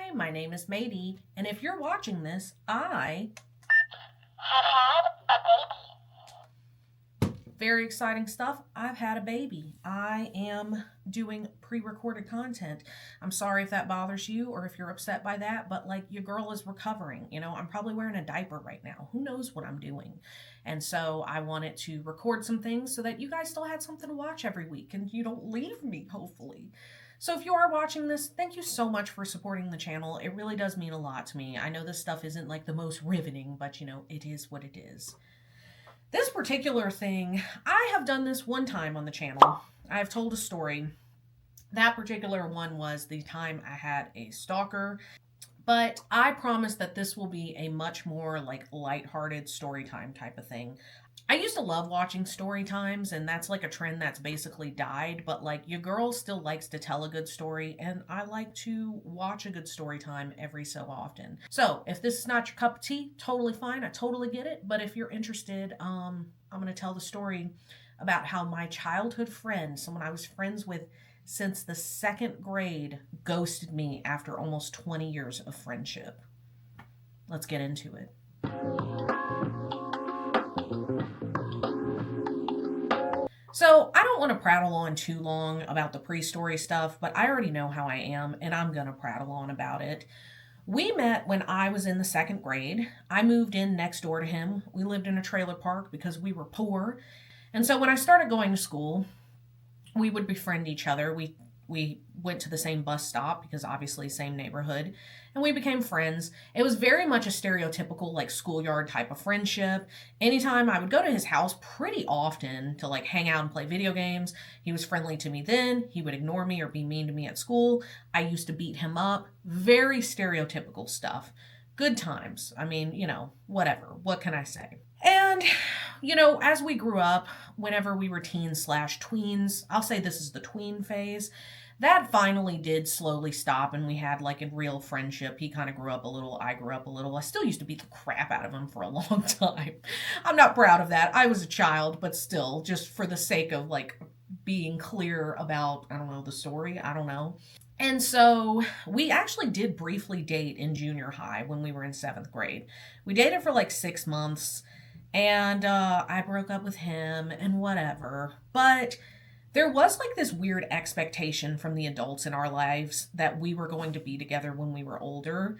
Hi, my name is Maddie, and if you're watching this, I have had a baby. very exciting stuff. I've had a baby. I am doing pre-recorded content. I'm sorry if that bothers you or if you're upset by that, but like your girl is recovering. I'm probably wearing a diaper right now. Who knows what I'm doing? And so I wanted to record some things so that you guys still had something to watch every week and you don't leave me, hopefully. So if you are watching this, thank you so much for supporting the channel. It really does mean a lot to me. I know this stuff isn't like the most riveting, but it is what it is. This particular thing, I have done this one time on the channel. I have told a story. That particular one was the time I had a stalker. But I promise that this will be a much more like lighthearted story time type of thing. I used to love watching story times, and that's like a trend that's basically died, but like your girl still likes to tell a good story, and I like to watch a good story time every so often. So if this is not your cup of tea, totally fine. I totally get it. But if you're interested, I'm going to tell the story about how my childhood friend, someone I was friends with since the second grade, ghosted me after almost 20 years of friendship. Let's get into it. So I don't want to prattle on too long about the pre-story stuff, but I already know how I am, and I'm going to prattle on about it. We met when I was in the second grade. I moved in next door to him. We lived in a trailer park because we were poor. And so when I started going to school, we would befriend each other. We went to the same bus stop because obviously same neighborhood, and we became friends. It was very much a stereotypical like schoolyard type of friendship. Anytime I would go to his house pretty often to like hang out and play video games, he was friendly to me then. He would ignore me or be mean to me at school. I used to beat him up. Very stereotypical stuff. Good times. I mean, whatever. What can I say? And, as we grew up, whenever we were teens/tweens, I'll say this is the tween phase, that finally did slowly stop and we had like a real friendship. He kind of grew up a little, I grew up a little. I still used to beat the crap out of him for a long time. I'm not proud of that. I was a child, but still, just for the sake of like being clear about, I don't know, the story, I don't know. And so we actually did briefly date in junior high when we were in 7th grade. We dated for like 6 months. And I broke up with him and whatever. But there was like this weird expectation from the adults in our lives that we were going to be together when we were older.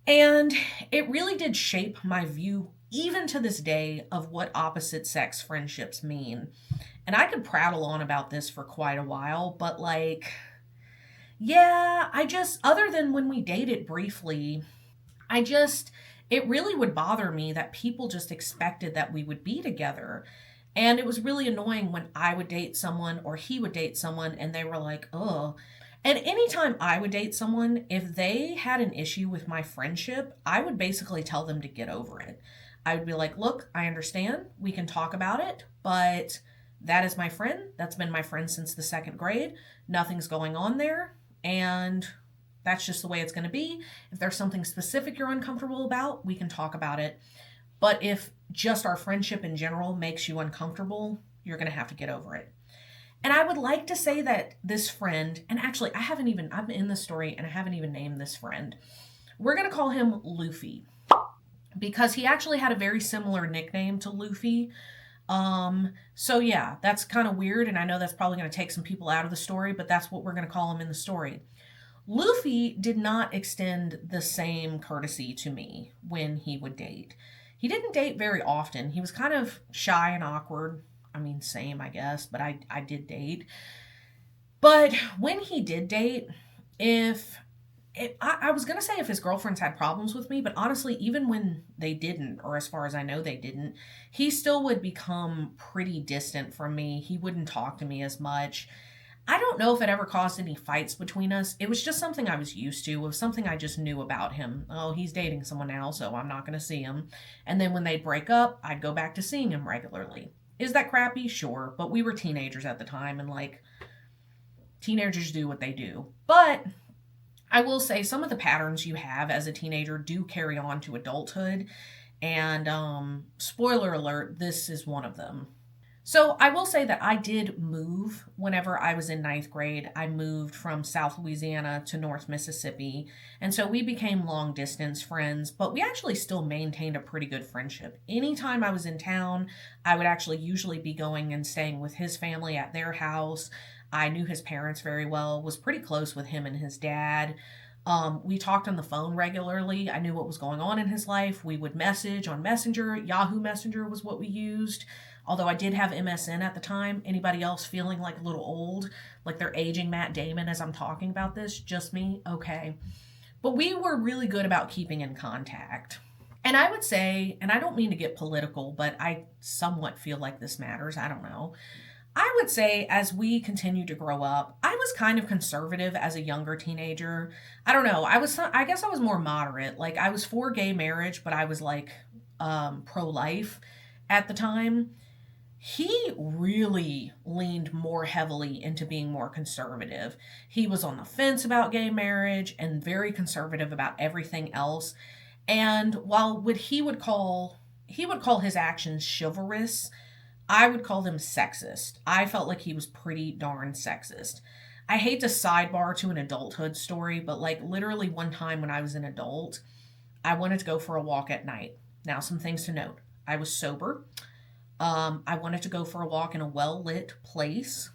And it really did shape my view, even to this day, of what opposite sex friendships mean. And I could prattle on about this for quite a while, but like, yeah, other than when we dated briefly, it really would bother me that people just expected that we would be together. And it was really annoying when I would date someone or he would date someone and they were like, oh. And anytime I would date someone, if they had an issue with my friendship, I would basically tell them to get over it. I would be like, look, I understand. We can talk about it, but that is my friend. That's been my friend since the 2nd grade. Nothing's going on there. And that's just the way it's going to be. If there's something specific you're uncomfortable about, we can talk about it. But if just our friendship in general makes you uncomfortable, you're going to have to get over it. And I would like to say that this friend, and actually I'm in the story and I haven't even named this friend. We're going to call him Luffy because he actually had a very similar nickname to Luffy. So yeah, that's kind of weird. And I know that's probably going to take some people out of the story, but that's what we're going to call him in the story. Luffy did not extend the same courtesy to me when he would date. He didn't date very often. He was kind of shy and awkward. I mean, same, I guess, but I did date. But when he did date, I was going to say if his girlfriends had problems with me, but honestly, even when they didn't, or as far as I know they didn't, he still would become pretty distant from me. He wouldn't talk to me as much. I don't know if it ever caused any fights between us. It was just something I was used to. It was something I just knew about him. Oh, he's dating someone now, so I'm not going to see him. And then when they'd break up, I'd go back to seeing him regularly. Is that crappy? Sure. But we were teenagers at the time, and like, teenagers do what they do. But I will say some of the patterns you have as a teenager do carry on to adulthood. And spoiler alert, this is one of them. So I will say that I did move whenever I was in ninth grade. I moved from South Louisiana to North Mississippi. And so we became long distance friends, but we actually still maintained a pretty good friendship. Anytime I was in town, I would actually usually be going and staying with his family at their house. I knew his parents very well, was pretty close with him and his dad. We talked on the phone regularly. I knew what was going on in his life. We would message on Messenger. Yahoo Messenger was what we used. Although I did have MSN at the time. Anybody else feeling like a little old, like they're aging Matt Damon as I'm talking about this? Just me? Okay. But we were really good about keeping in contact. And I would say, and I don't mean to get political, but I somewhat feel like this matters. I don't know. I would say as we continued to grow up, I was kind of conservative as a younger teenager. I don't know. I guess I was more moderate. Like I was for gay marriage, but I was like pro-life at the time. He really leaned more heavily into being more conservative. He was on the fence about gay marriage and very conservative about everything else. And while he would call his actions chivalrous, I would call them sexist. I felt like he was pretty darn sexist. I hate to sidebar to an adulthood story, but like literally one time when I was an adult, I wanted to go for a walk at night. Now, some things to note. I was sober. I wanted to go for a walk in a well lit place.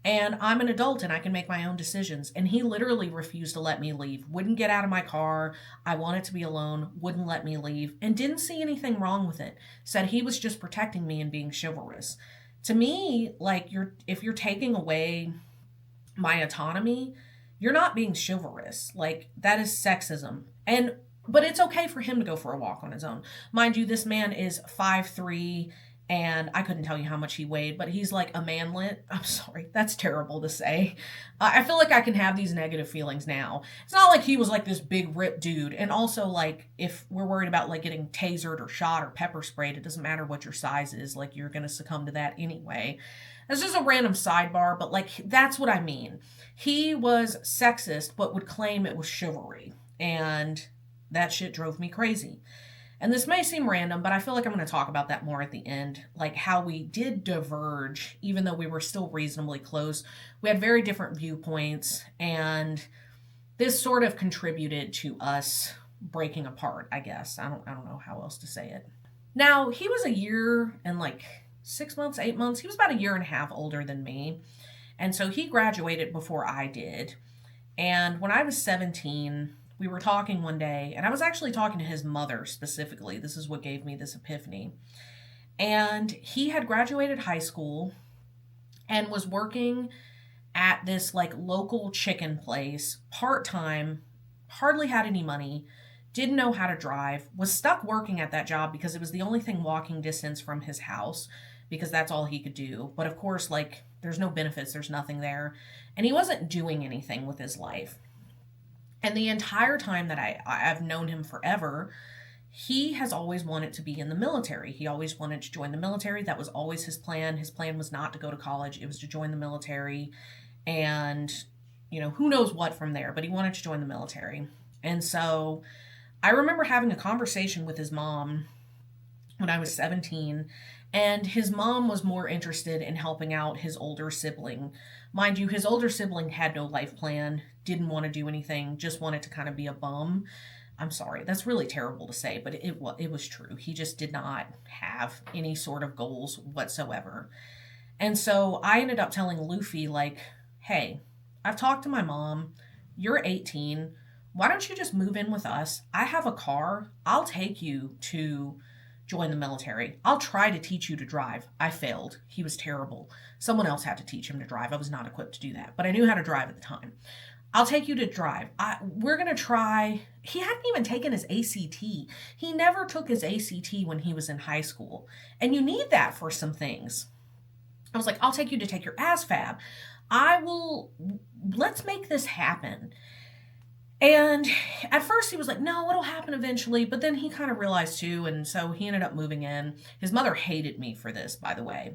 And I'm an adult and I can make my own decisions. And he literally refused to let me leave, wouldn't get out of my car. I wanted to be alone, wouldn't let me leave, and didn't see anything wrong with it. Said he was just protecting me and being chivalrous. To me, like if you're taking away my autonomy, you're not being chivalrous. Like that is sexism. But it's okay for him to go for a walk on his own. Mind you, this man is 5'3", and I couldn't tell you how much he weighed, but he's like a manlet. I'm sorry, that's terrible to say. I feel like I can have these negative feelings now. It's not like he was like this big ripped dude. And also, like, if we're worried about like getting tasered or shot or pepper sprayed, it doesn't matter what your size is. Like, you're going to succumb to that anyway. That's just a random sidebar, but like, that's what I mean. He was sexist, but would claim it was chivalry. And that shit drove me crazy. And this may seem random, but I feel like I'm going to talk about that more at the end. Like how we did diverge, even though we were still reasonably close. We had very different viewpoints, and this sort of contributed to us breaking apart, I guess. I don't know how else to say it. Now, he was a year and like 6 months, 8 months. He was about a year and a half older than me. And so he graduated before I did. And when I was 17, we were talking one day, and I was actually talking to his mother specifically. This is what gave me this epiphany. And he had graduated high school and was working at this like local chicken place part-time, hardly had any money, didn't know how to drive, was stuck working at that job because it was the only thing walking distance from his house because that's all he could do. But of course, like, there's no benefits, there's nothing there. And he wasn't doing anything with his life. And the entire time that I've known him forever, he has always wanted to be in the military. He always wanted to join the military. That was always his plan. His plan was not to go to college. It was to join the military. And, you know, who knows what from there, but he wanted to join the military. And so I remember having a conversation with his mom when I was 17, and his mom was more interested in helping out his older sibling. Mind you, his older sibling had no life plan, didn't want to do anything, just wanted to kind of be a bum. I'm sorry, that's really terrible to say, but it was true. He just did not have any sort of goals whatsoever. And so I ended up telling Luffy, like, hey, I've talked to my mom. You're 18. Why don't you just move in with us? I have a car. I'll take you to join the military. I'll try to teach you to drive. I failed. He was terrible. Someone else had to teach him to drive. I was not equipped to do that, but I knew how to drive at the time. I'll take you to drive. We're going to try. He hadn't even taken his ACT. He never took his ACT when he was in high school. And you need that for some things. I was like, I'll take you to take your ASVAB. Let's make this happen. And at first he was like, no, it'll happen eventually. But then he kind of realized too. And so he ended up moving in. His mother hated me for this, by the way.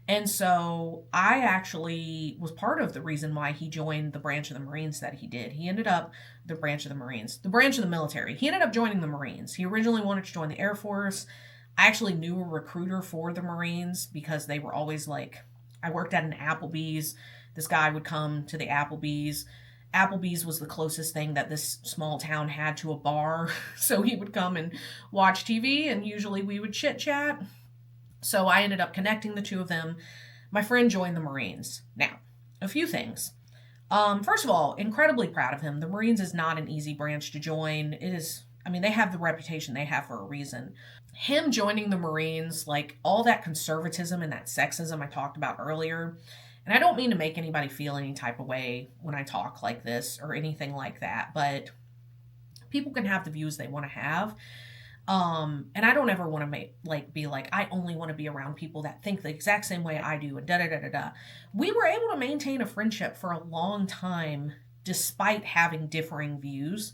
And so I actually was part of the reason why he joined the branch of the Marines that he did. He ended up, the branch of the Marines, the branch of the military. He ended up joining the Marines. He originally wanted to join the Air Force. I actually knew a recruiter for the Marines because they were always like, I worked at an Applebee's. This guy would come to the Applebee's. Applebee's was the closest thing that this small town had to a bar. So he would come and watch TV, and usually we would chit chat. So I ended up connecting the two of them. My friend joined the Marines. Now, a few things. First of all, incredibly proud of him. The Marines is not an easy branch to join. It is, I mean, they have the reputation they have for a reason. Him joining the Marines, like all that conservatism and that sexism I talked about earlier, and I don't mean to make anybody feel any type of way when I talk like this or anything like that, but people can have the views they want to have. And I don't ever want to be like, I only want to be around people that think the exact same way I do, and da da da da da. We were able to maintain a friendship for a long time despite having differing views.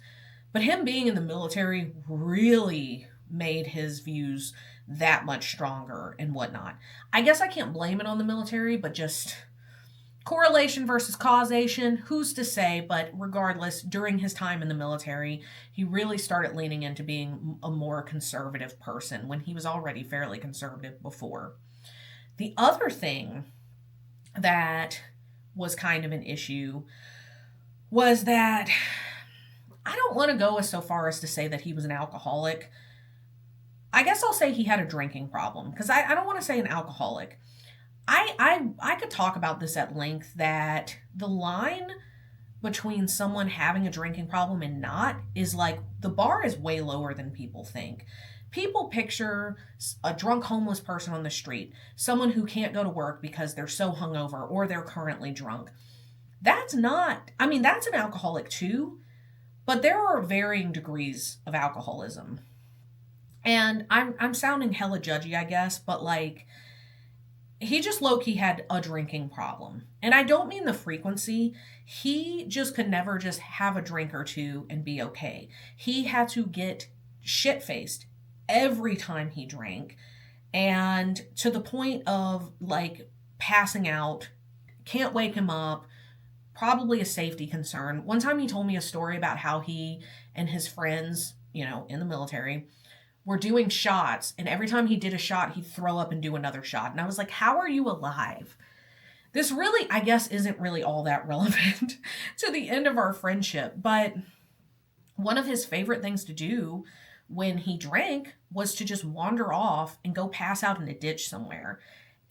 But him being in the military really made his views that much stronger and whatnot. I guess I can't blame it on the military, but just correlation versus causation, who's to say? But regardless, during his time in the military, he really started leaning into being a more conservative person when he was already fairly conservative before. The other thing that was kind of an issue was that I don't want to go as so far as to say that he was an alcoholic. I guess I'll say he had a drinking problem, because I don't want to say an alcoholic. I could talk about this at length, that the line between someone having a drinking problem and not is like, the bar is way lower than people think. People picture a drunk homeless person on the street, someone who can't go to work because they're so hungover or they're currently drunk. That's not, I mean, that's an alcoholic too, but there are varying degrees of alcoholism. And I'm sounding hella judgy, I guess, but like, he just low-key had a drinking problem. And I don't mean the frequency. He just could never just have a drink or two and be okay. He had to get shit-faced every time he drank. And to the point of like passing out, can't wake him up, probably a safety concern. One time he told me a story about how he and his friends, in the military, were doing shots, and every time he did a shot, he'd throw up and do another shot. And I was like, how are you alive? This really, I guess, isn't really all that relevant to the end of our friendship. But one of his favorite things to do when he drank was to just wander off and go pass out in a ditch somewhere.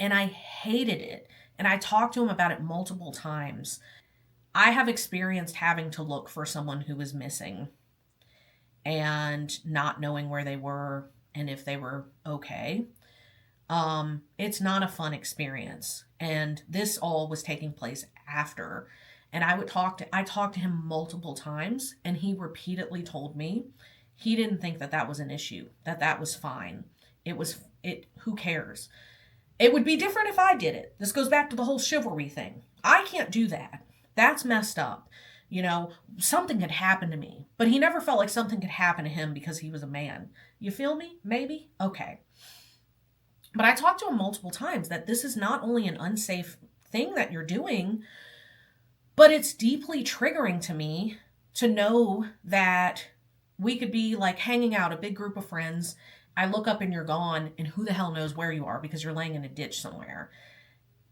And I hated it. And I talked to him about it multiple times. I have experienced having to look for someone who was missing and not knowing where they were and if they were okay. It's not a fun experience. And this all was taking place after. And I talked to him multiple times, and he repeatedly told me he didn't think that that was an issue, that was fine. Who cares? It would be different if I did it. This goes back to the whole chivalry thing. I can't do that. That's messed up. Something could happen to me. But he never felt like something could happen to him because he was a man. You feel me? Maybe? Okay. But I talked to him multiple times that this is not only an unsafe thing that you're doing, but it's deeply triggering to me to know that we could be like hanging out, a big group of friends. I look up and you're gone, and who the hell knows where you are because you're laying in a ditch somewhere.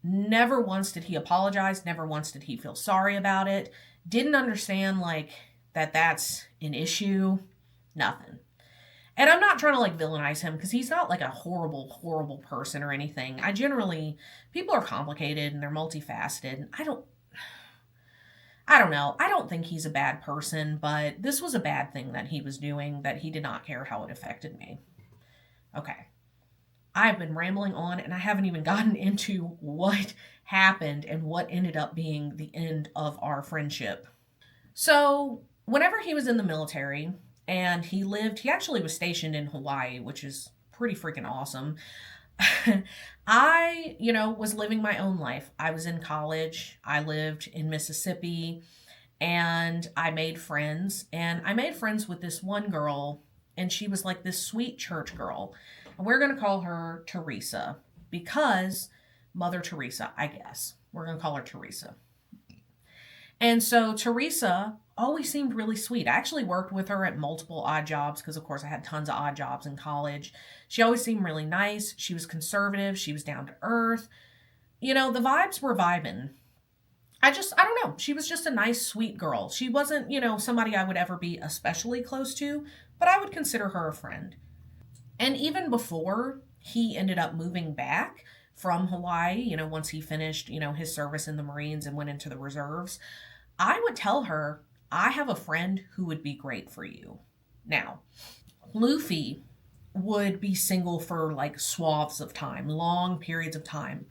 Never once did he apologize. Never once did he feel sorry about it. Didn't understand like that's an issue. Nothing. And I'm not trying to like villainize him because he's not like a horrible, horrible person or anything. People are complicated and they're multifaceted. I don't know. I don't think he's a bad person, but this was a bad thing that he was doing that he did not care how it affected me. Okay. I've been rambling on, and I haven't even gotten into what happened and what ended up being the end of our friendship. So, whenever he was in the military, and he actually was stationed in Hawaii, which is pretty freaking awesome. I, was living my own life. I was in college. I lived in Mississippi, and I made friends. And I made friends with this one girl, and she was like this sweet church girl. And we're going to call her Teresa because Mother Teresa, I guess. We're going to call her Teresa. And so Theresa always seemed really sweet. I actually worked with her at multiple odd jobs because, of course, I had tons of odd jobs in college. She always seemed really nice. She was conservative. She was down to earth. The vibes were vibing. I don't know. She was just a nice, sweet girl. She wasn't, somebody I would ever be especially close to, but I would consider her a friend. And even before he ended up moving back from Hawaii, once he finished, his service in the Marines and went into the reserves, I would tell her, I have a friend who would be great for you. Now, Luffy would be single for like swaths of time, long periods of time.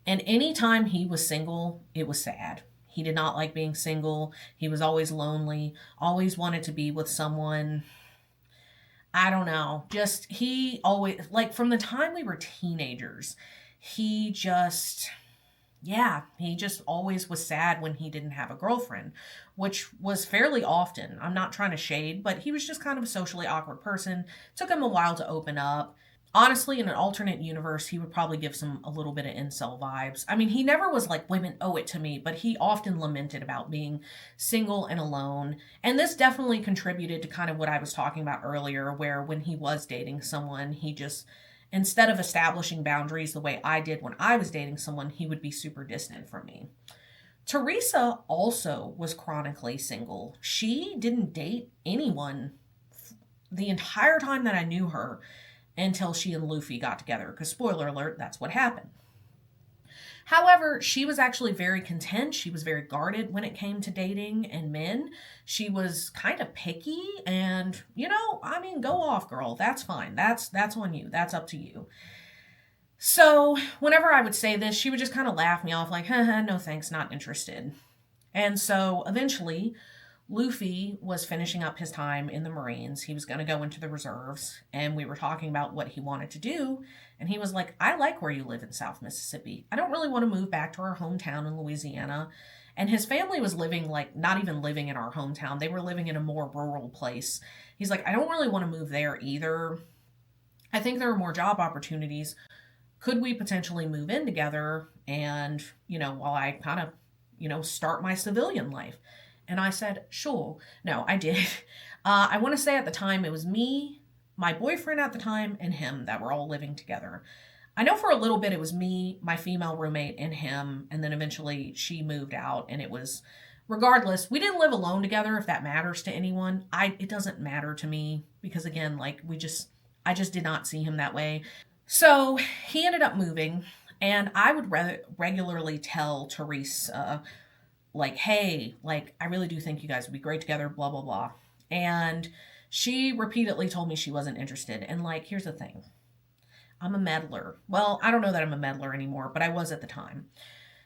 And anytime he was single, it was sad. He did not like being single. He was always lonely, always wanted to be with someone. I don't know. Just, he always, like, from the time we were teenagers, he just, yeah, he just always was sad when he didn't have a girlfriend, which was fairly often. I'm not trying to shade, but he was just kind of a socially awkward person. Took him a while to open up. Honestly, in an alternate universe, he would probably give some a little bit of incel vibes. I mean, he never was like, women owe it to me, but he often lamented about being single and alone. And this definitely contributed to kind of what I was talking about earlier, where when he was dating someone, he just, instead of establishing boundaries the way I did when I was dating someone, he would be super distant from me. Theresa also was chronically single. She didn't date anyone the entire time that I knew her until she and Luffy got together, because spoiler alert, that's what happened. However, she was actually very content. She was very guarded when it came to dating and men. She was kind of picky and, I mean, go off, girl. That's fine. That's on you. That's up to you. So whenever I would say this, she would just kind of laugh me off like, no thanks, not interested. And so eventually Luffy was finishing up his time in the Marines. He was going to go into the reserves, and we were talking about what he wanted to do. And he was like, I like where you live in South Mississippi. I don't really want to move back to our hometown in Louisiana. And his family was living, like, not even living in our hometown. They were living in a more rural place. He's like, I don't really want to move there either. I think there are more job opportunities. Could we potentially move in together and, while I kind of, start my civilian life? And I said, sure. No, I did. I want to say at the time it was me, my boyfriend at the time, and him that were all living together. I know for a little bit it was me, my female roommate, and him. And then eventually she moved out. And it was, regardless, we didn't live alone together, if that matters to anyone. It doesn't matter to me because, again, like, I just did not see him that way. So he ended up moving. And I would regularly tell Theresa, like, hey, like, I really do think you guys would be great together, blah, blah, blah. And she repeatedly told me she wasn't interested. And, like, here's the thing. I'm a meddler. Well, I don't know that I'm a meddler anymore, but I was at the time.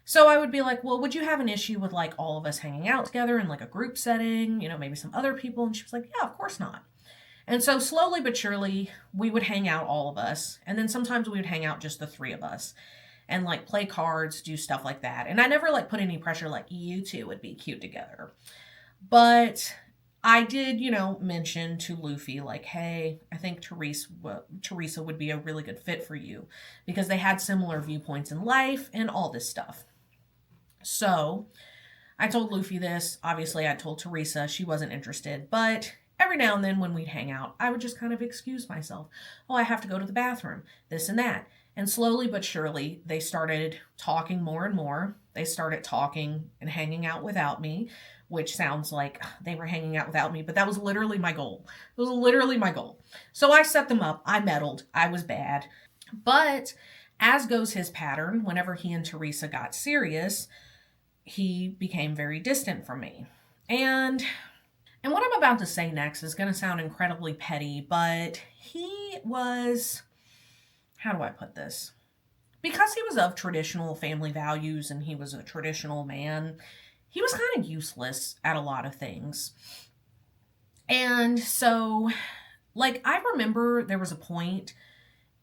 So I would be like, well, would you have an issue with, like, all of us hanging out together in, like, a group setting, maybe some other people? And she was like, yeah, of course not. And so slowly but surely, we would hang out, all of us. And then sometimes we would hang out just the three of us and, like, play cards, do stuff like that. And I never, like, put any pressure, like, you two would be cute together. But I did, mention to Luffy, like, hey, I think Theresa would be a really good fit for you because they had similar viewpoints in life and all this stuff. So I told Luffy this. Obviously, I told Theresa. She wasn't interested. But every now and then when we'd hang out, I would just kind of excuse myself. Oh, I have to go to the bathroom, this and that. And slowly but surely, they started talking more and more. They started talking and hanging out without me, which sounds like they were hanging out without me, but that was literally my goal. It was literally my goal. So I set them up. I meddled. I was bad. But as goes his pattern, whenever he and Theresa got serious, he became very distant from me. And what I'm about to say next is going to sound incredibly petty, but he was, how do I put this? Because he was of traditional family values and he was a traditional man, he was kind of useless at a lot of things. And so, like, I remember there was a point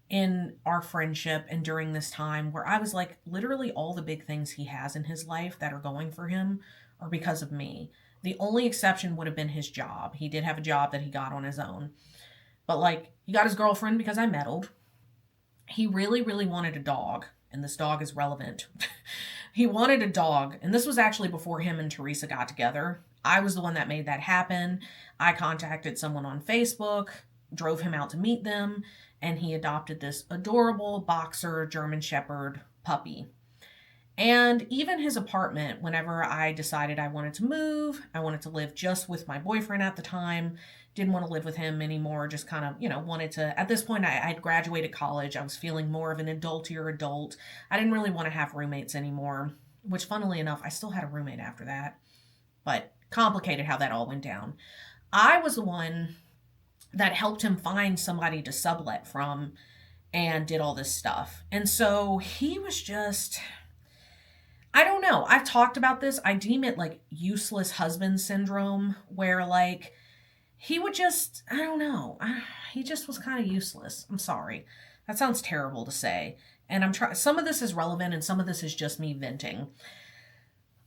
in our friendship and during this time where I was like, literally all the big things he has in his life that are going for him are because of me. The only exception would have been his job. He did have a job that he got on his own. But, like, he got his girlfriend because I meddled. He really, really wanted a dog, and this dog is relevant. He wanted a dog, and this was actually before him and Theresa got together. I was the one that made that happen. I contacted someone on Facebook, drove him out to meet them, and he adopted this adorable boxer German Shepherd puppy. And even his apartment, whenever I decided I wanted to move, I wanted to live just with my boyfriend at the time, didn't want to live with him anymore, just kind of, wanted to. At this point, I'd graduated college. I was feeling more of an adultier adult. I didn't really want to have roommates anymore, which, funnily enough, I still had a roommate after that, but complicated how that all went down. I was the one that helped him find somebody to sublet from and did all this stuff. And so he was just, I don't know. I've talked about this. I deem it like useless husband syndrome, where like he would just, I don't know. He just was kind of useless. I'm sorry. That sounds terrible to say. And I'm trying, some of this is relevant and some of this is just me venting.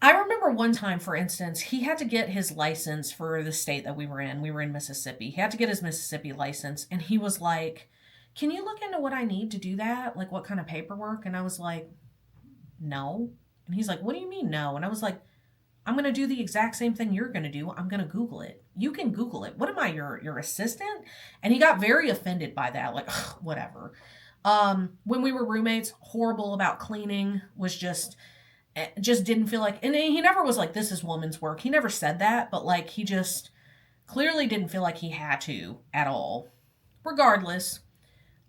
I remember one time, for instance, he had to get his license for the state that we were in. We were in Mississippi. He had to get his Mississippi license. And he was like, can you look into what I need to do that? Like, what kind of paperwork? And I was like, no. And he's like, what do you mean no? And I was like, I'm going to do the exact same thing you're going to do. I'm going to Google it. You can Google it. What am I, your assistant? And he got very offended by that. Like, whatever. When we were roommates, horrible about cleaning, was just didn't feel like, and he never was like, this is woman's work. He never said that, but like, he just clearly didn't feel like he had to at all. Regardless,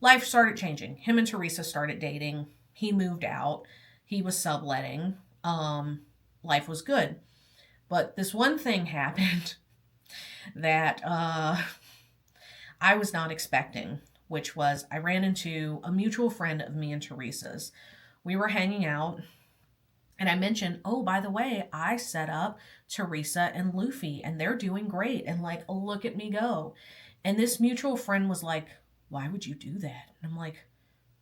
life started changing. Him and Theresa started dating. He moved out. He was subletting. Life was good. But this one thing happened that I was not expecting, which was I ran into a mutual friend of me and Theresa's. We were hanging out, and I mentioned, oh, by the way, I set up Theresa and Luffy, and they're doing great. And like, look at me go. And this mutual friend was like, why would you do that? And I'm like,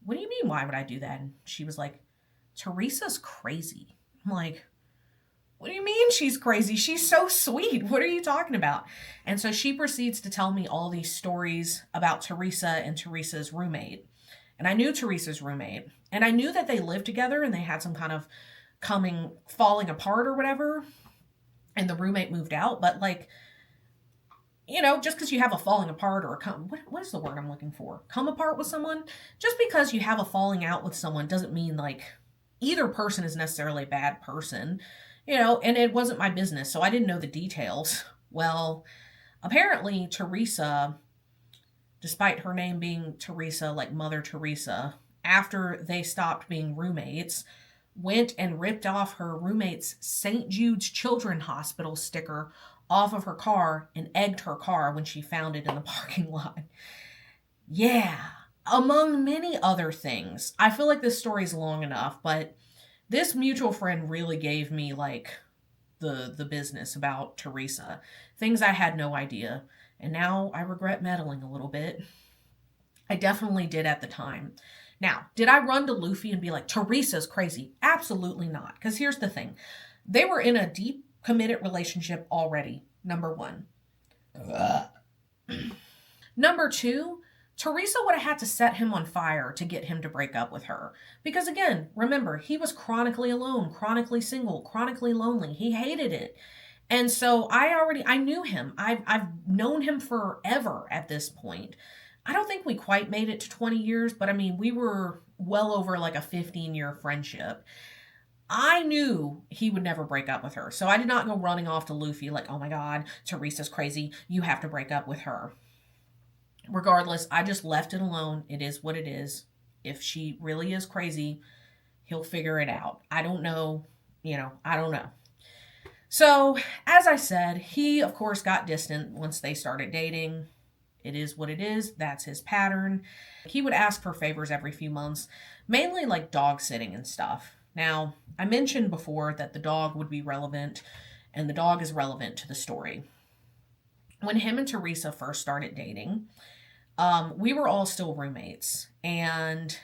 what do you mean, why would I do that? And she was like, Theresa's crazy. I'm like, what do you mean she's crazy? She's so sweet. What are you talking about? And so she proceeds to tell me all these stories about Theresa and Theresa's roommate. And I knew Theresa's roommate. And I knew that they lived together and they had some kind of falling apart or whatever. And the roommate moved out. But like, just because you have a falling apart or what is the word I'm looking for? Come apart with someone? Just because you have a falling out with someone doesn't mean like either person is necessarily a bad person. And it wasn't my business, so I didn't know the details. Well, apparently Theresa, despite her name being Theresa, like Mother Teresa, after they stopped being roommates, went and ripped off her roommate's St. Jude's Children's Hospital sticker off of her car and egged her car when she found it in the parking lot. Yeah, among many other things. I feel like this story's long enough, but this mutual friend really gave me like the business about Theresa. Things I had no idea. And now I regret meddling a little bit. I definitely did at the time. Now, did I run to Luffy and be like, Theresa's crazy? Absolutely not. Because here's the thing. They were in a deep, committed relationship already, number one. Number two, Theresa would have had to set him on fire to get him to break up with her. Because again, remember, he was chronically alone, chronically single, chronically lonely. He hated it. And so I knew him. I've known him forever at this point. I don't think we quite made it to 20 years, but I mean, we were well over like a 15-year friendship. I knew he would never break up with her. So I did not go running off to Luffy like, oh my God, Theresa's crazy. You have to break up with her. Regardless, I just left it alone. It is what it is. If she really is crazy, he'll figure it out. I don't know. I don't know. So, as I said, he, of course, got distant once they started dating. It is what it is. That's his pattern. He would ask for favors every few months, mainly like dog sitting and stuff. Now, I mentioned before that the dog would be relevant, and the dog is relevant to the story. When him and Theresa first started dating, we were all still roommates, and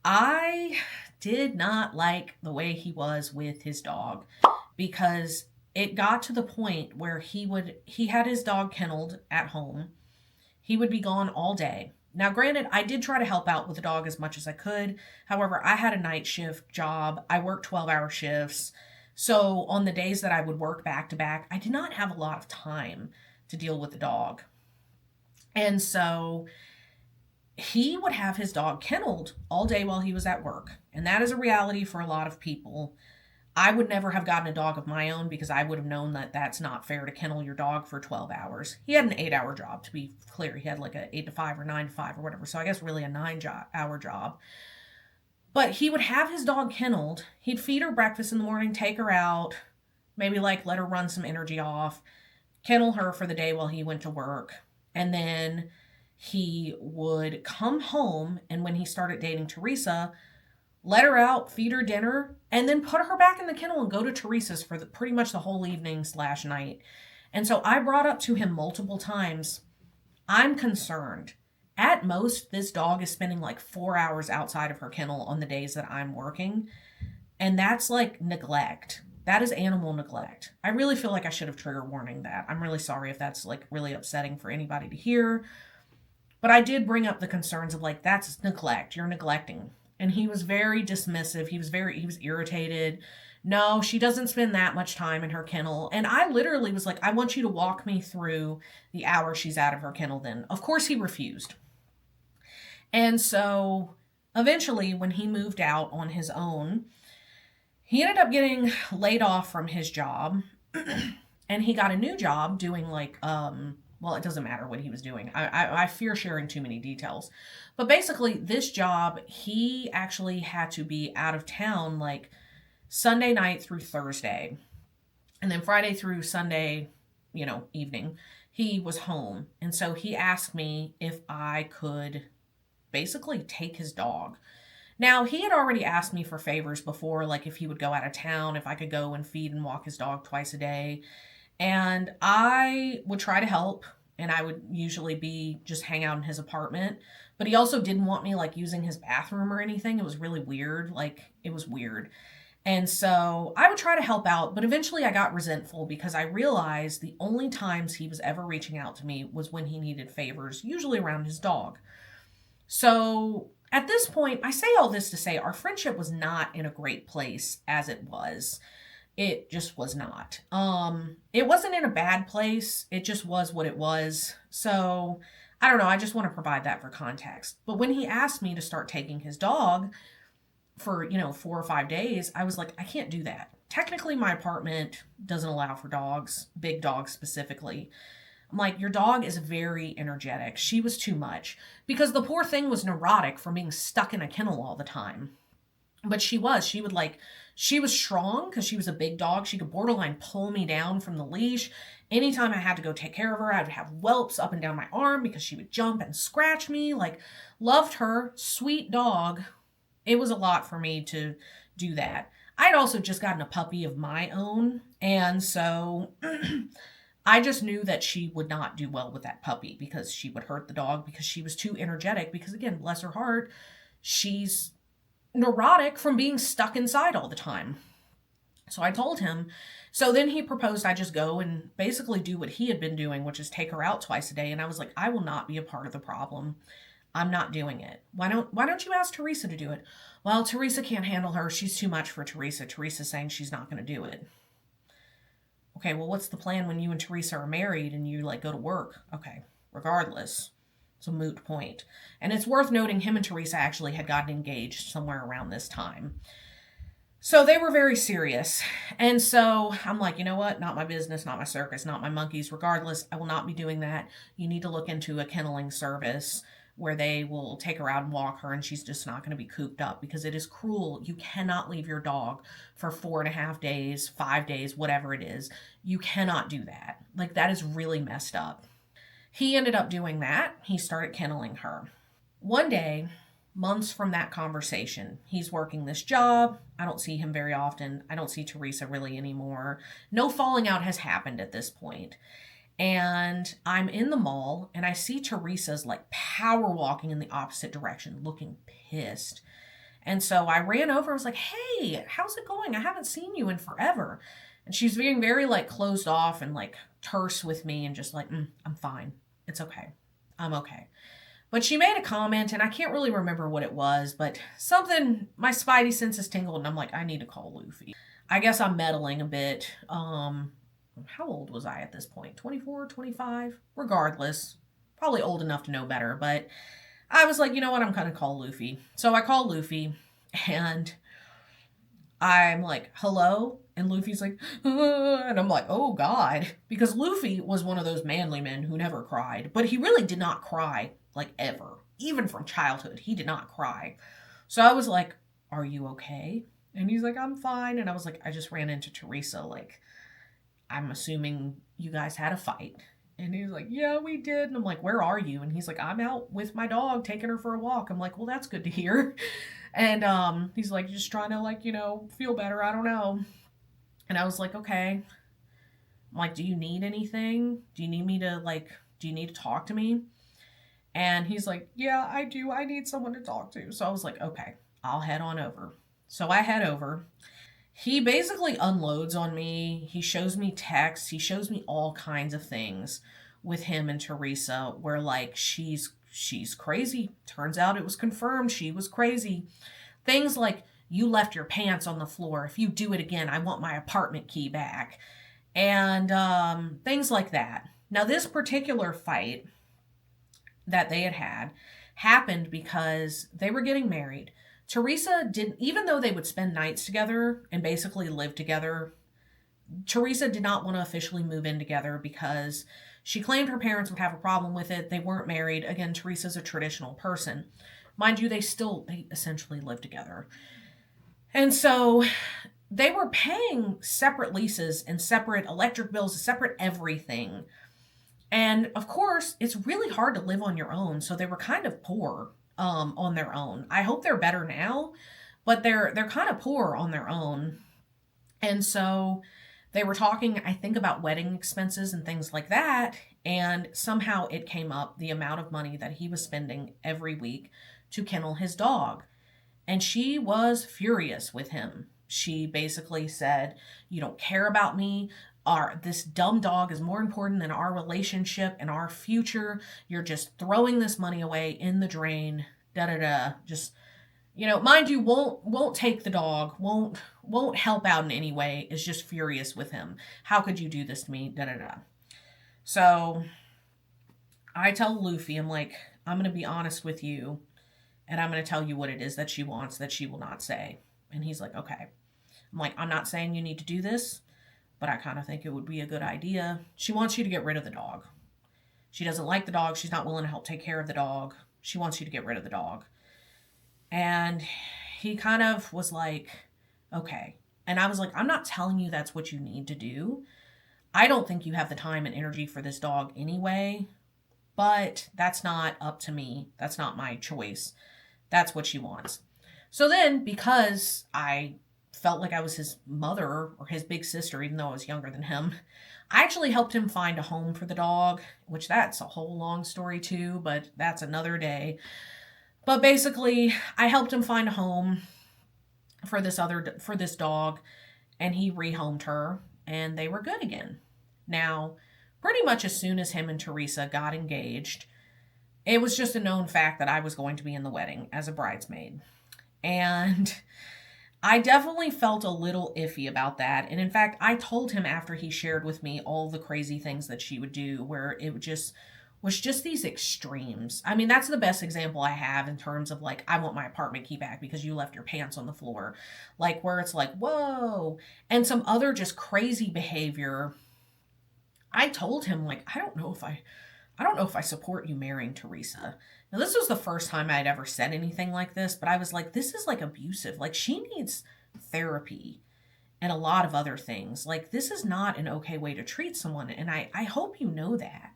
I did not like the way he was with his dog, because it got to the point where he had his dog kenneled at home. He would be gone all day. Now, granted, I did try to help out with the dog as much as I could. However, I had a night shift job. I worked 12-hour shifts. So on the days that I would work back to back, I did not have a lot of time to deal with the dog. And so he would have his dog kenneled all day while he was at work. And that is a reality for a lot of people. I would never have gotten a dog of my own because I would have known that that's not fair to kennel your dog for 12 hours. He had an 8-hour job, to be clear. He had like a 8 to 5 or 9 to 5 or whatever. So I guess really a 9-hour job. But he would have his dog kenneled. He'd feed her breakfast in the morning, take her out, maybe like let her run some energy off, kennel her for the day while he went to work. And then he would come home, and when he started dating Theresa, let her out, feed her dinner, and then put her back in the kennel and go to Theresa's for pretty much the whole evening/night. And so I brought up to him multiple times, I'm concerned. At most, this dog is spending like 4 hours outside of her kennel on the days that I'm working. And that's like neglect. That is animal neglect. I really feel like I should have trigger warning that. I'm really sorry if that's like really upsetting for anybody to hear. But I did bring up the concerns of like, that's neglect. You're neglecting. And he was very dismissive. He was irritated. No, she doesn't spend that much time in her kennel. And I literally was like, I want you to walk me through the hour she's out of her kennel then. Of course he refused. And so eventually when he moved out on his own, he ended up getting laid off from his job. And he got a new job doing like, well, it doesn't matter what he was doing. I fear sharing too many details. But basically, this job, he actually had to be out of town like Sunday night through Thursday. And then Friday through Sunday, evening, he was home. And so he asked me if I could basically take his dog. Now, he had already asked me for favors before, like if he would go out of town, if I could go and feed and walk his dog twice a day. And I would try to help, and I would usually be just hang out in his apartment. But he also didn't want me like using his bathroom or anything. It was really weird. It was weird. And so I would try to help out, but eventually I got resentful because I realized the only times he was ever reaching out to me was when he needed favors, usually around his dog. So at this point, I say all this to say our friendship was not in a great place as it was. It just was not. It wasn't in a bad place. It just was what it was. So I don't know. I just want to provide that for context. But when he asked me to start taking his dog for, 4 or 5 days, I was like, I can't do that. Technically, my apartment doesn't allow for dogs, big dogs specifically. I'm like, your dog is very energetic. She was too much because the poor thing was neurotic from being stuck in a kennel all the time. But she was strong because she was a big dog. She could borderline pull me down from the leash. Anytime I had to go take care of her, I would have whelps up and down my arm because she would jump and scratch me. Loved her, sweet dog. It was a lot for me to do that. I'd also just gotten a puppy of my own. And so I just knew that she would not do well with that puppy because she would hurt the dog because she was too energetic. Because again, bless her heart, she's neurotic from being stuck inside all the time. So I told him. So then he proposed I just go and basically do what he had been doing, which is take her out twice a day. And I was like, I will not be a part of the problem. I'm not doing it. Why don't you ask Theresa to do it? Well, Theresa can't handle her. She's too much for Theresa. Teresa's saying she's not going to do it. Okay, well, what's the plan when you and Theresa are married and you go to work? Okay, regardless. It's a moot point. And it's worth noting him and Theresa actually had gotten engaged somewhere around this time. So they were very serious. And so I'm like, you know what? Not my business, not my circus, not my monkeys. Regardless, I will not be doing that. You need to look into a kenneling service where they will take her out and walk her and she's just not going to be cooped up because it is cruel. You cannot leave your dog for 4.5 days, 5 days, whatever it is. You cannot do that. That is really messed up. He ended up doing that. He started kenneling her. One day, months from that conversation, he's working this job. I don't see him very often. I don't see Theresa really anymore. No falling out has happened at this point. And I'm in the mall and I see Theresa's power walking in the opposite direction, looking pissed. And so I ran over. I was like, hey, how's it going? I haven't seen you in forever. And she's being very closed off and terse with me and just I'm fine. It's okay. I'm okay. But she made a comment, and I can't really remember what it was, but something, my spidey senses tingled, and I'm like, I need to call Luffy. I guess I'm meddling a bit. How old was I at this point? 24, 25? Regardless, probably old enough to know better, but I was like, you know what, I'm going to call Luffy. So I call Luffy, and I'm like, hello? And Luffy's like, and I'm like, oh God. Because Luffy was one of those manly men who never cried, but he really did not cry, like ever. Even from childhood, he did not cry. So I was like, are you okay? And he's like, I'm fine. And I was like, I just ran into Theresa. Like, I'm assuming you guys had a fight. And he's like, yeah, we did. And I'm like, where are you? And he's like, I'm out with my dog, taking her for a walk. I'm like, well, that's good to hear. And he's like, just trying to, like, feel better. I don't know. And I was like, okay. I'm like, do you need anything? Do you need me to, like, do you need to talk to me? And he's like, yeah, I do. I need someone to talk to. So I was like, okay, I'll head on over. So I head over. He basically unloads on me. He shows me texts. He shows me all kinds of things with him and Theresa where, like, she's crazy. Turns out it was confirmed she was crazy. Things like, you left your pants on the floor. If you do it again, I want my apartment key back. And things like that. Now, this particular fight that they had happened because they were getting married. Theresa didn't, even though they would spend nights together and basically live together, Theresa did not want to officially move in together because she claimed her parents would have a problem with it. They weren't married. Again, Theresa's a traditional person. Mind you, they essentially live together. And so they were paying separate leases and separate electric bills, separate everything. And of course, it's really hard to live on your own. So they were kind of poor on their own. I hope they're better now, but they're kind of poor on their own. And so they were talking, I think, about wedding expenses and things like that. And somehow it came up the amount of money that he was spending every week to kennel his dog. And she was furious with him. She basically said, you don't care about me. This dumb dog is more important than our relationship and our future. You're just throwing this money away in the drain. Da da da. Just, mind you, won't take the dog. Won't help out in any way. Is just furious with him. How could you do this to me? Da da da. So I tell Luffy, I'm like, I'm gonna be honest with you, and I'm gonna tell you what it is that she wants that she will not say. And he's like, okay. I'm like, I'm not saying you need to do this, but I kind of think it would be a good idea. She wants you to get rid of the dog. She doesn't like the dog. She's not willing to help take care of the dog. She wants you to get rid of the dog. And he kind of was like, okay. And I was like, I'm not telling you that's what you need to do. I don't think you have the time and energy for this dog anyway, but that's not up to me. That's not my choice. That's what she wants. So then, because I felt like I was his mother or his big sister, even though I was younger than him, I actually helped him find a home for the dog, which that's a whole long story too, but that's another day. But basically, I helped him find a home for this dog, and he rehomed her, and they were good again. Now, pretty much as soon as him and Theresa got engaged, it was just a known fact that I was going to be in the wedding as a bridesmaid. And I definitely felt a little iffy about that. And in fact, I told him after he shared with me all the crazy things that she would do, where it was just these extremes. I mean, that's the best example I have in terms of, like, I want my apartment key back because you left your pants on the floor. Like, where it's like, whoa. And some other just crazy behavior. I told him, like, I don't know if I support you marrying Theresa. Now, this was the first time I'd ever said anything like this, but I was like, this is, like, abusive. Like, she needs therapy and a lot of other things. Like, this is not an okay way to treat someone, and I hope you know that.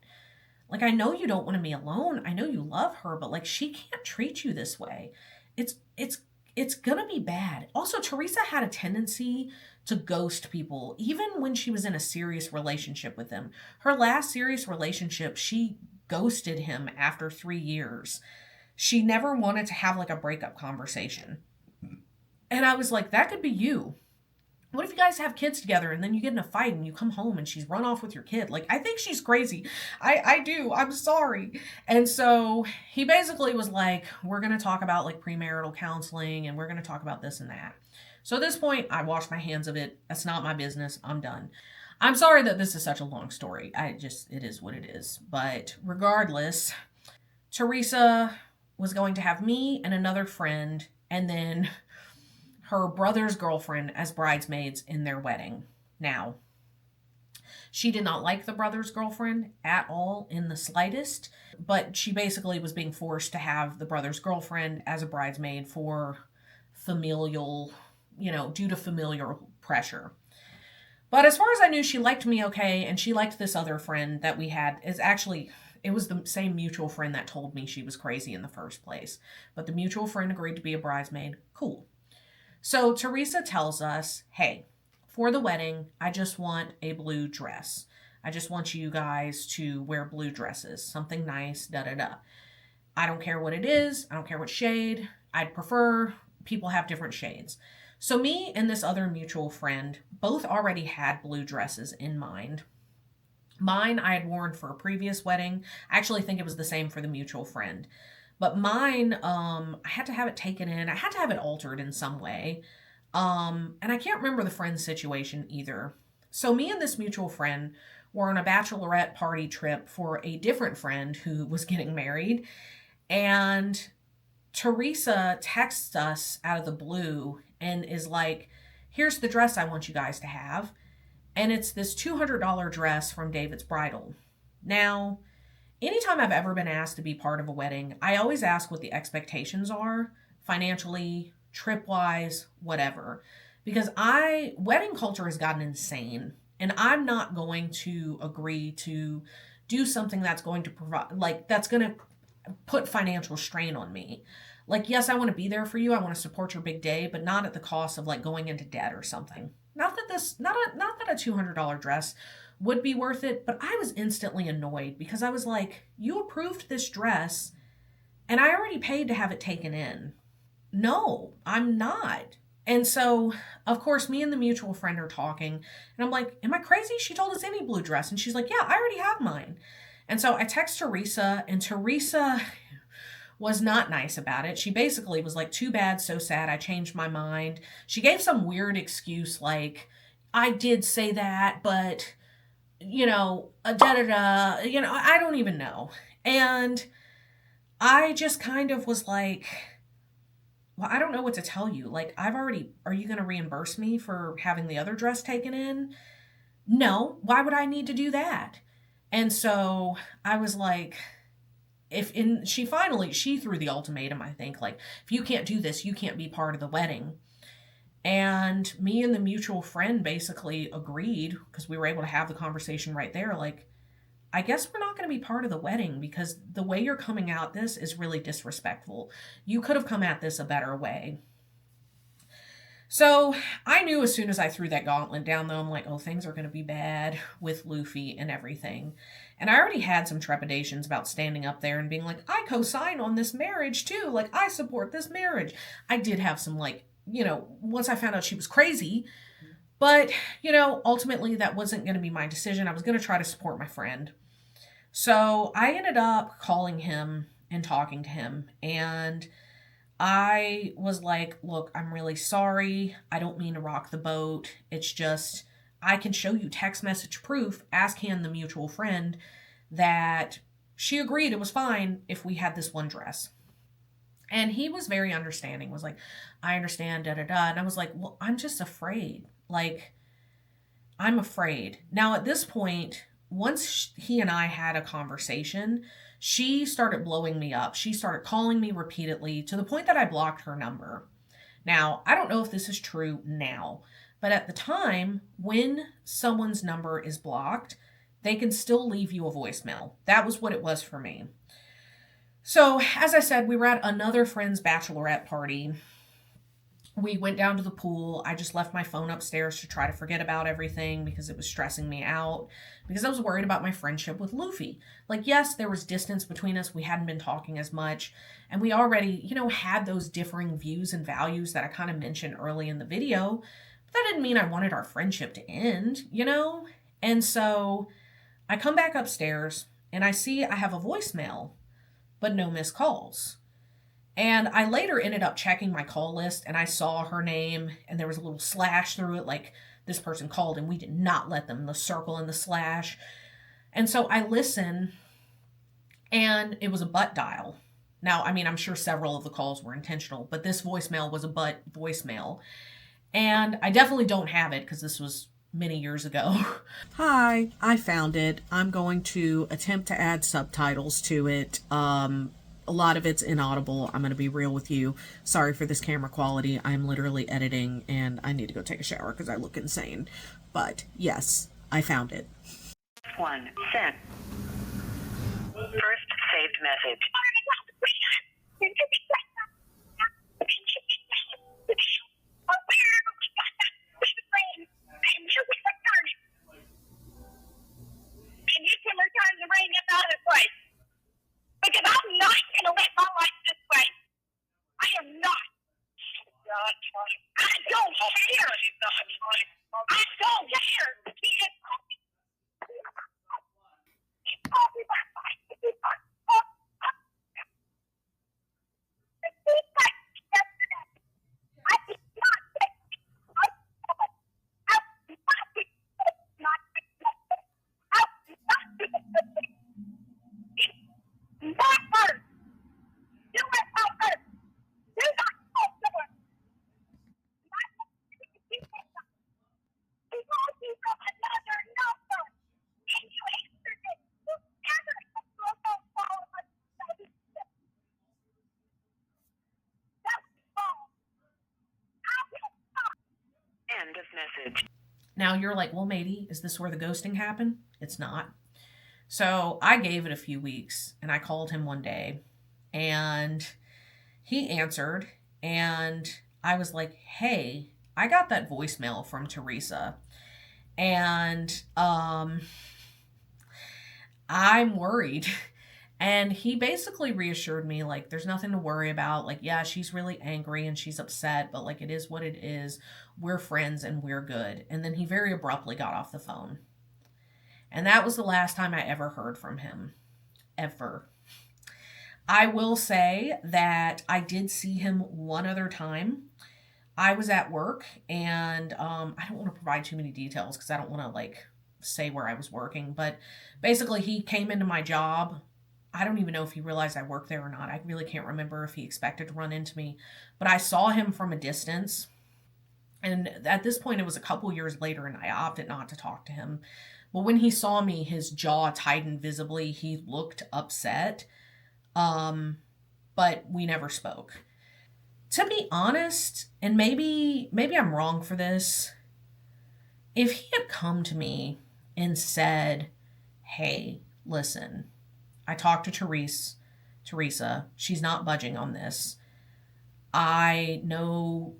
Like, I know you don't want to be alone. I know you love her, but, like, she can't treat you this way. It's gonna be bad. Also, Theresa had a tendency to ghost people, even when she was in a serious relationship with them. Her last serious relationship, she ghosted him after 3 years. She never wanted to have, like, a breakup conversation. And I was like, that could be you. What if you guys have kids together and then you get in a fight and you come home and she's run off with your kid? Like, I think she's crazy. I do. I'm sorry. And so he basically was like, we're going to talk about like premarital counseling and we're going to talk about this and that. So at this point, I washed my hands of it. That's not my business. I'm done. I'm sorry that this is such a long story. It is what it is. But regardless, Theresa was going to have me and another friend and then her brother's girlfriend as bridesmaids in their wedding. Now, she did not like the brother's girlfriend at all in the slightest, but she basically was being forced to have the brother's girlfriend as a bridesmaid for familial, due to familial pressure. But as far as I knew, she liked me okay, and she liked this other friend that we had. It was the same mutual friend that told me she was crazy in the first place. But the mutual friend agreed to be a bridesmaid. Cool. So Theresa tells us, hey, for the wedding, I just want a blue dress. I just want you guys to wear blue dresses, something nice, da da da. I don't care what it is. I don't care what shade. I'd prefer people have different shades. So me and this other mutual friend both already had blue dresses in mind. Mine I had worn for a previous wedding. I actually think it was the same for the mutual friend. But mine, I had to have it taken in. I had to have it altered in some way. And I can't remember the friend's situation either. So me and this mutual friend were on a bachelorette party trip for a different friend who was getting married. And Theresa texts us out of the blue and is like, here's the dress I want you guys to have. And it's this $200 dress from David's Bridal. Now, anytime I've ever been asked to be part of a wedding, I always ask what the expectations are, financially, trip-wise, whatever. Because wedding culture has gotten insane, and I'm not going to agree to do something that's going to that's going to put financial strain on me. Like, yes, I want to be there for you. I want to support your big day, but not at the cost of like going into debt or something. Not that a $200 dress would be worth it, but I was instantly annoyed because I was like, you approved this dress and I already paid to have it taken in. No, I'm not. And so, of course, me and the mutual friend are talking, and I'm like, am I crazy? She told us any blue dress. And she's like, yeah, I already have mine. And so I text Theresa, and Theresa was not nice about it. She basically was like, too bad, so sad, I changed my mind. She gave some weird excuse like, I did say that, but, I don't even know. And I just kind of was like, well, I don't know what to tell you. Like, are you going to reimburse me for having the other dress taken in? No, why would I need to do that? And so I was like, she threw the ultimatum, I think, like, if you can't do this, you can't be part of the wedding. And me and the mutual friend basically agreed, because we were able to have the conversation right there, like, I guess we're not going to be part of the wedding because the way you're coming at this is really disrespectful. You could have come at this a better way. So I knew as soon as I threw that gauntlet down, though, I'm like, oh, things are going to be bad with Luffy and everything. And I already had some trepidations about standing up there and being like, I co-sign on this marriage too. Like, I support this marriage. I did have some, like, once I found out she was crazy. But, ultimately that wasn't going to be my decision. I was going to try to support my friend. So I ended up calling him and talking to him. And I was like, look, I'm really sorry. I don't mean to rock the boat. It's just, I can show you text message proof, as can the mutual friend, that she agreed it was fine if we had this one dress. And he was very understanding, was like, I understand, da da da. And I was like, well, I'm just afraid. Like, I'm afraid. Now, at this point, once he and I had a conversation, she started blowing me up. She started calling me repeatedly to the point that I blocked her number. Now, I don't know if this is true now, but at the time, when someone's number is blocked, they can still leave you a voicemail. That was what it was for me. So, as I said, we were at another friend's bachelorette party. We went down to the pool. I just left my phone upstairs to try to forget about everything because it was stressing me out, because I was worried about my friendship with Luffy. Like, yes, there was distance between us. We hadn't been talking as much, and we already, had those differing views and values that I kind of mentioned early in the video. That didn't mean I wanted our friendship to end, you know? And so I come back upstairs and I see I have a voicemail, but no missed calls. And I later ended up checking my call list and I saw her name and there was a little slash through it, like this person called and we did not let them, the circle and the slash. And so I listen and it was a butt dial. Now, I mean, I'm sure several of the calls were intentional, but this voicemail was a butt voicemail. And I definitely don't have it because this was many years ago. Hi, I found it. I'm going to attempt to add subtitles to it. A lot of it's inaudible. I'm going to be real with you. Sorry for this camera quality. I'm literally editing and I need to go take a shower because I look insane. But yes, I found it. 1 sent. First saved message. Because I'm not going to live my life this way. I am not. I don't care. I don't care. End of message. Now you're like, well, Maddie, is this where the ghosting happened? It's not. So I gave it a few weeks and I called him one day and he answered and I was like, hey, I got that voicemail from Theresa and I'm worried. And he basically reassured me, like, there's nothing to worry about. Like, yeah, she's really angry and she's upset, but like, it is what it is. We're friends and we're good. And then he very abruptly got off the phone. And that was the last time I ever heard from him. Ever. I will say that I did see him one other time. I was at work and I don't want to provide too many details because I don't want to like say where I was working, but basically he came into my job. I don't even know if he realized I worked there or not. I really can't remember if he expected to run into me, but I saw him from a distance. And at this point, it was a couple years later, and I opted not to talk to him. But when he saw me, his jaw tightened visibly. He looked upset, but we never spoke. To be honest, and maybe I'm wrong for this, if he had come to me and said, hey, listen, I talked to Theresa. She's not budging on this. I know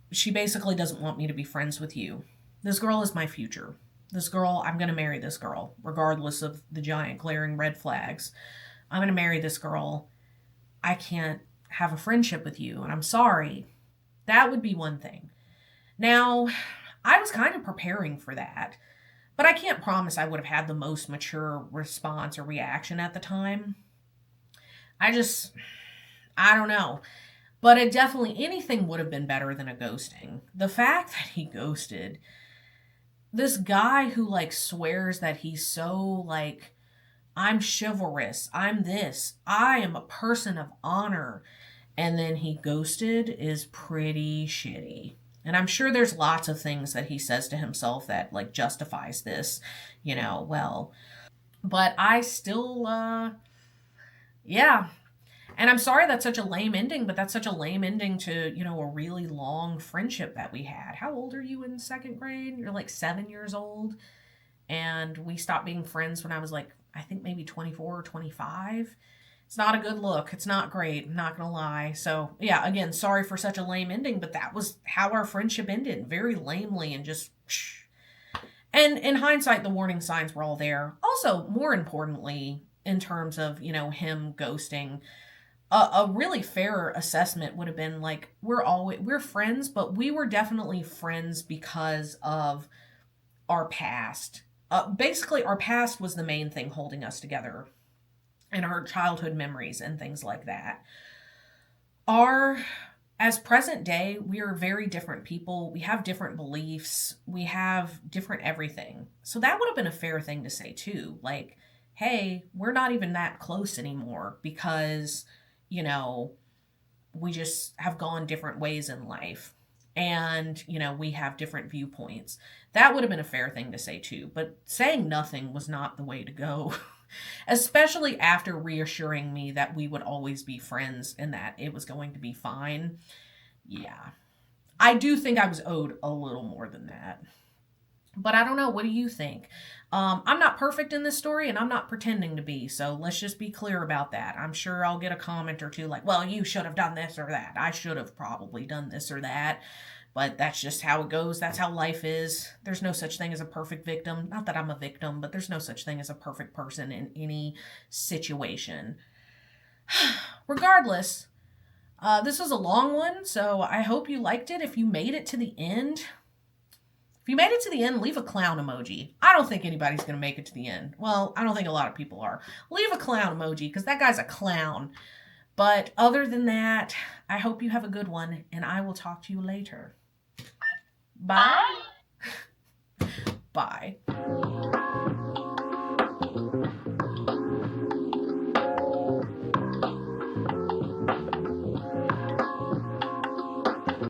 she basically doesn't want me to be friends with you. This girl is my future. This girl, I'm going to marry this girl, regardless of the giant glaring red flags. I'm going to marry this girl. I can't have a friendship with you, and I'm sorry. That would be one thing. Now, I was kind of preparing for that, but I can't promise I would have had the most mature response or reaction at the time. I don't know. But it definitely, anything would have been better than a ghosting. The fact that he ghosted, this guy who like swears that he's so like, I'm chivalrous, I'm this, I am a person of honor, and then he ghosted is pretty shitty. And I'm sure there's lots of things that he says to himself that like justifies this, well. But I still, yeah. And I'm sorry that's such a lame ending, but that's such a lame ending to, a really long friendship that we had. How old are you in second grade? You're like 7 years old. And we stopped being friends when I was like, I think maybe 24 or 25. It's not a good look. It's not great. I'm not going to lie. So, yeah, again, sorry for such a lame ending, but that was how our friendship ended. Very lamely and just... And in hindsight, the warning signs were all there. Also, more importantly, in terms of, him ghosting, a really fair assessment would have been like, we're friends, but we were definitely friends because of our past. Basically, our past was the main thing holding us together, and our childhood memories and things like that. Our As present day, we are very different people. We have different beliefs. We have different everything. So that would have been a fair thing to say too. Like, hey, we're not even that close anymore because, you know, we just have gone different ways in life. And, we have different viewpoints. That would have been a fair thing to say too. But saying nothing was not the way to go. Especially after reassuring me that we would always be friends and that it was going to be fine. Yeah. I do think I was owed a little more than that. But I don't know. What do you think? I'm not perfect in this story and I'm not pretending to be. So let's just be clear about that. I'm sure I'll get a comment or two like, well, you should have done this or that. I should have probably done this or that. But that's just how it goes. That's how life is. There's no such thing as a perfect victim. Not that I'm a victim, but there's no such thing as a perfect person in any situation. Regardless, this was a long one, so I hope you liked it. If you made it to the end, leave a clown emoji. I don't think anybody's going to make it to the end. Well, I don't think a lot of people are. Leave a clown emoji because that guy's a clown. But other than that, I hope you have a good one, and I will talk to you later. Bye. Bye.